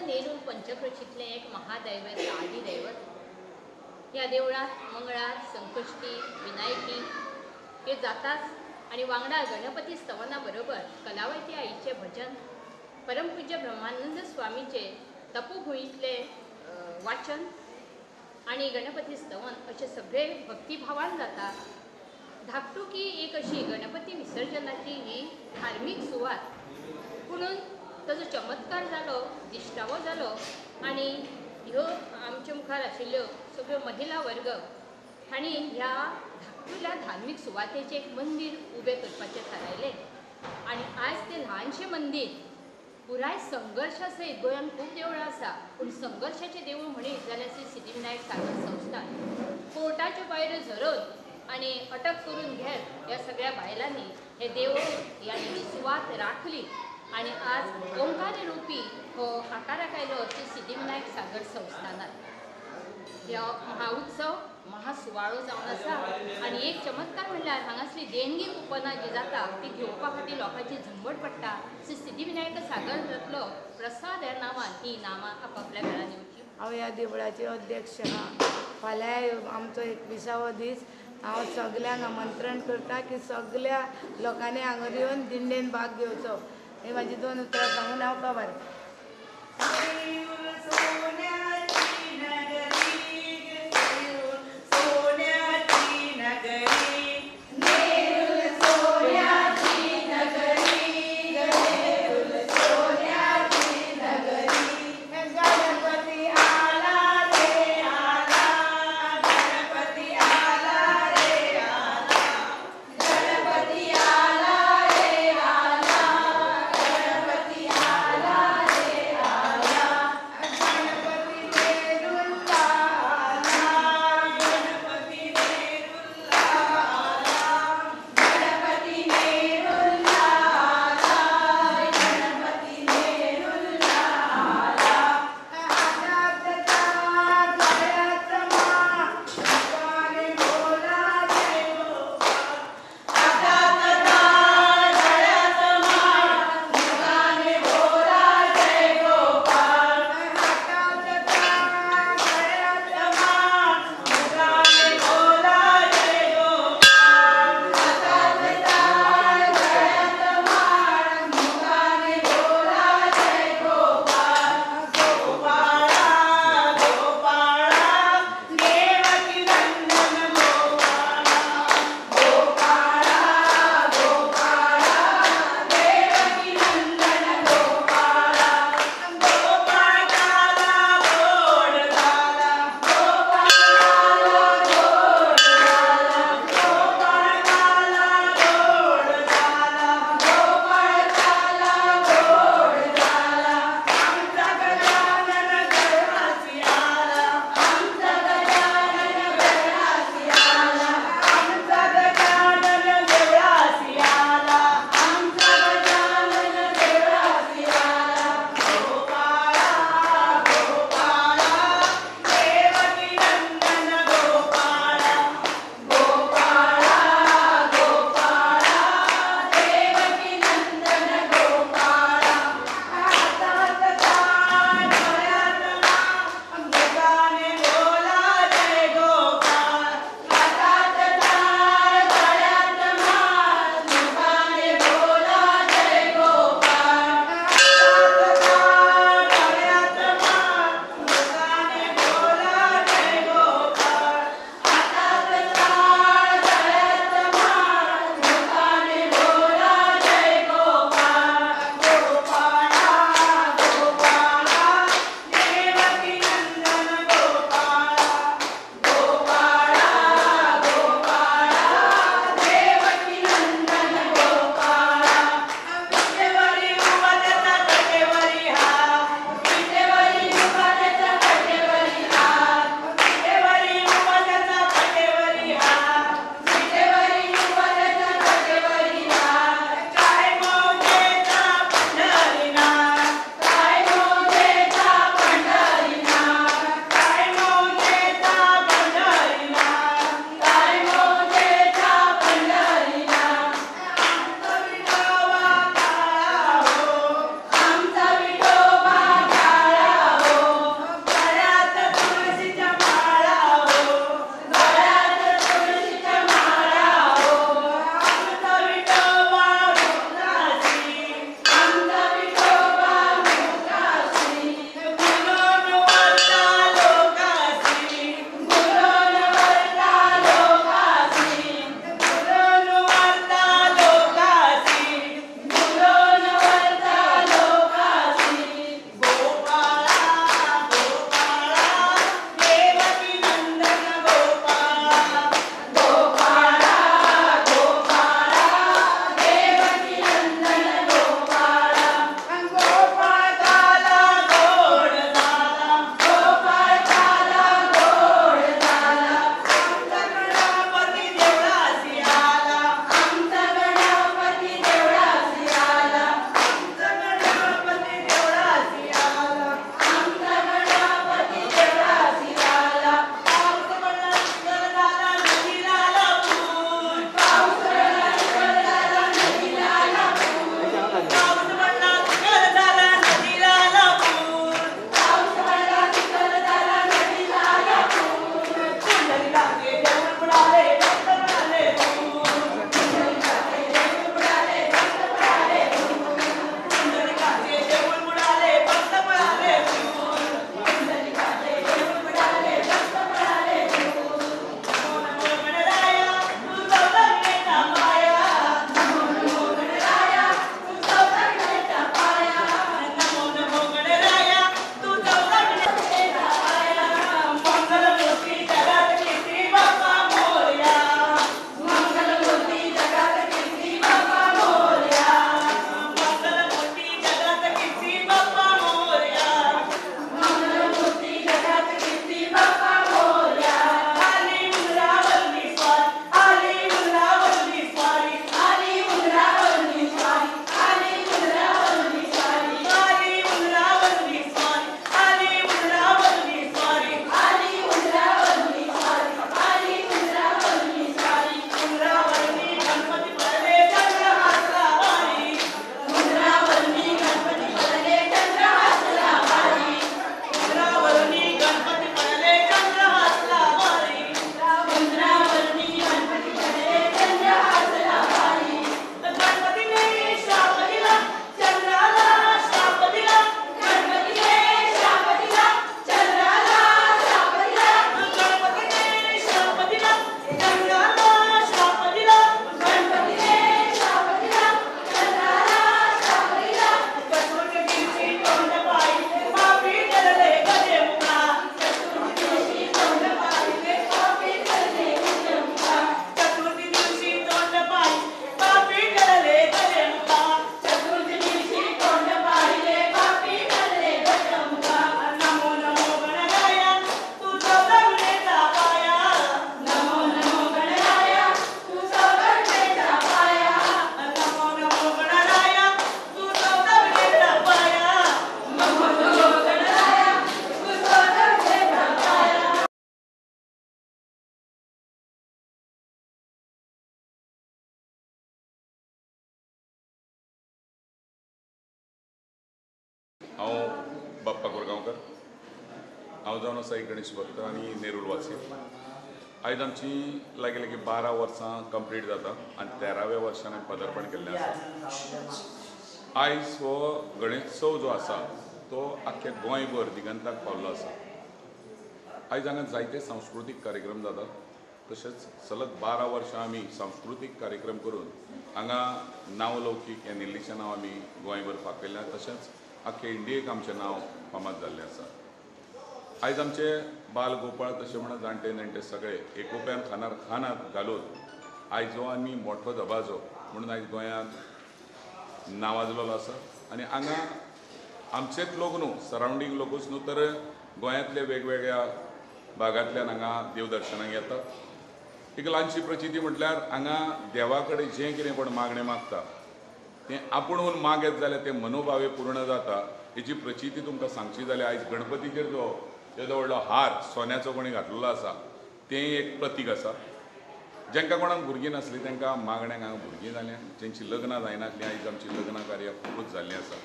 नेरून पंचक्रोशीतले एक महादैवत आदिदैवत या देवळात मंगळार संकष्टी विनायकी हे जाताच आणि वांगडा गणपती स्तवना बरोबर कलावती आईचे भजन परमपूज्य ब्रह्मानंद स्वामीचे तपोभूमीतले वाचन आणि गणपती स्तवन असे सगळे भक्तिभावान जाता। धाकटुकी एक अशी गणपती विसर्जनाची ही धार्मिक सुवात पुणून ताजो चमत्कार जालो दिश्टावो जालो आणि ह्यो आमच्या मुखार आशिल्ल्यो सगळ्यो महिला वर्ग हांणी ह्या धाकटुल्या धार्मिक सुवातेचें एक मंदिर उबें करपाचें थारायलें आणि आज तें ल्हानशें मंदिर पुराय संघर्शा सयत गोंयांत खूब देवळां आसा पूण संघर्शाचें देवूळ म्हणीत जाल्यार श्री सिद्धिविनायक सागर संस्थान कोर्टाच्यो बायऱ्यो झरोवन आनी अटक करून घेत ह्या सगळ्या बायलांनी हे देवूळ ह्या सुवात राखली आणि आज ओंकारी रुपी हो आकाराक आयलो श्री सिद्धिविनायक सागर संस्थानात। ह्या महाउत्सव महासुवाळो जावन आसा आणि एक चमत्कार म्हणल्यार हांगासली देणगी कुपनां जी जाता ती घेवपा खातीर लोकांची झंबड पडटा। श्री सिद्धिविनायक सागरांतलो प्रसाद ह्या नांवान ही इनामां आपापल्या घरान येवची। हांव ह्या देवळाचे अध्यक्ष आहा। फाल्यां आमचो 21वा दीस हांव सगल्यांक आमंत्रण करता की सगळ्या लोकांनी हांगा येवन दिंडेन भाग घेवचो। हे म्हाजी 2 उतरां सांगून हांव काबार। हांव बाप्पा कोरगांवकर. हांव जावन आसा एक गणेश भक्त आनी नेरूल वासी. आयज आमची लागी लागी 12 वर्सां कंप्लीट जाता आनी 13व्या वर्सान हांवें पदार्पण केल्लें आसा. आयज हो गणेशोत्सव जो आसा तो आख्ख्या गोंयभर दिगंताक पावल्लो आसा. आयज हांगा जायते सांस्कृतीक कार्यक्रम जातात. तशेंच सलग 12 वर्सां आमी सांस्कृतीक कार्यक्रम करून हांगा नांवलौकीक हें निल्लीचें नांव आमी गोंयभर फाकयल्लें. तशेंच आख्खे इंडियेक आमचें नांव फामाद जाल्लें आसा. आयज आमचे बाल गोपाळ तशें म्हणा जाणटे नेणटे सगळे एकोप्यान खानात घालून आयज हो आमी मोठो दबाजो म्हणून आयज गोंयांत नावाजलेलो आसा. आनी हांगा आमचेच लोक न्हू, सरावंडींग लोकूच न्हू तर गोंयांतले वेगवेगळ्या भागांतल्यान हांगा देव दर्शनाक येतात. एक ल्हानशी प्रचिती म्हटल्यार हांगा देवा कडेन जें कितें कोण मागणें मागता तें आपुणून मागत जाल्यार तें मनोभावे पूर्ण जाता. हेची प्रचिती तुमकां सांगची जाल्यार आयज गणपतीचेर जो येदो व्हडलो हार सोन्याचो कोणी घातलेलो आसा तें एक प्रतीक आसा. जेंकां कोणाक भुरगीं नासलीं तांकां मागण्यांक हांगा भुरगीं जाल्यां, जेंची लग्नां जायनासलीं आयज आमची लग्नां कार्यां खूबच जाल्लीं आसा.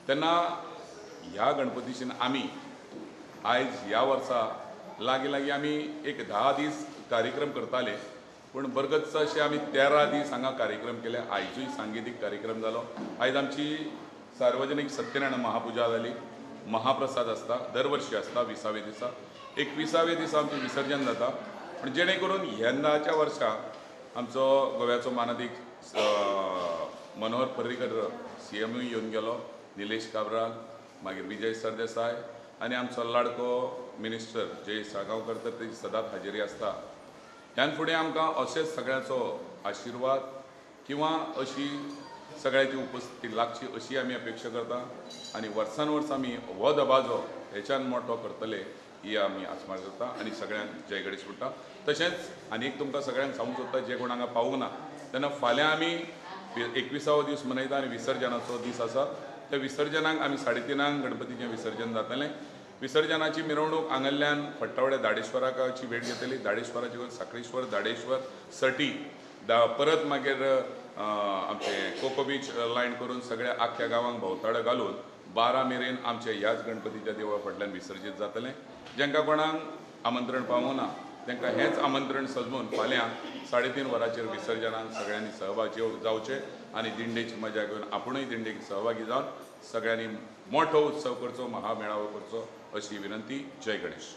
तेन्ना ह्या गणपतीच्यान आमी आयज ह्या वर्सा लागीं लागीं आमी एक 10 दीस कार्यक्रम करताले, पूण बरगतच अशें आमी 13 दीस हांगा कार्यक्रम केले. आयजूय सांगीतीक कार्यक्रम जालो. आयज आमची सार्वजनीक सत्यनारायण महापुजा जाली. महाप्रसाद आसता, दर वर्षी आसता 20व्या दिसा. 21व्या दिसा आमचें विसर्जन जाता. पूण जेणे करून यंदाच्या वर्सा आमचो गोव्याचो मानाधीक मनोहर पर्रीकर CMूय येवन गेलो, निलेश काब्राल, मागीर विजय सरदेसाय आनी आमचो लाडको मिनिस्टर जयेश साळगांवकर तर तेजी सदांच हाजेरी आसता. ह्यान फुडें आमकां अशेंच सगळ्यांचो आशिर्वाद किंवा अशी सगळ्याची उपस्थिती लागची अशी आमी अपेक्षा करता. आनी वर्सान वर्स आमी हो दबाजो हेच्यान मोठो करतले ही आमी आस्मार करता आनी सगळ्यांक जय गणेश म्हणटा. तशेंच आनी एक तुमकां सगळ्यांक सांगूंक सोदता जे कोण हांगा पावूंक ना तेन्ना फाल्यां आमी 21वो दीस मनयता आनी विसर्जनाचो दीस आसा. त्या विसर्जनाक आमी 3:30 गणपतीचें विसर्जन जातलें. विसर्जनाची मिरवणूक हांगांतल्यान फट्टावड्या दाडेश्वराची भेट घेतली. दाडेश्वराचे वयर साखळेश्वर, दाडेश्वर, सटी परत मागीर आमचे कोको बीच लायन करून सगळ्या आख्ख्या गांवांक भोंवताडो घालून 12 मेरेन आमचे ह्याच गणपतीच्या देवळा फाटल्यान विसर्जीत जातलें. जेंकां कोणाक आमंत्रण पावूं ना तांकां हेंच आमंत्रण सजमून फाल्यां 3:30 वरांचेर विसर्जनाक सगळ्यांनी सहभागी जावचे आनी दिंडेची मजा घेवन आपुणूय दिंडेक सहभागी जावन सगळ्यांनी मोठो उत्सव करचो, महामेळावो करचो अशी विनंती. जय गणेश.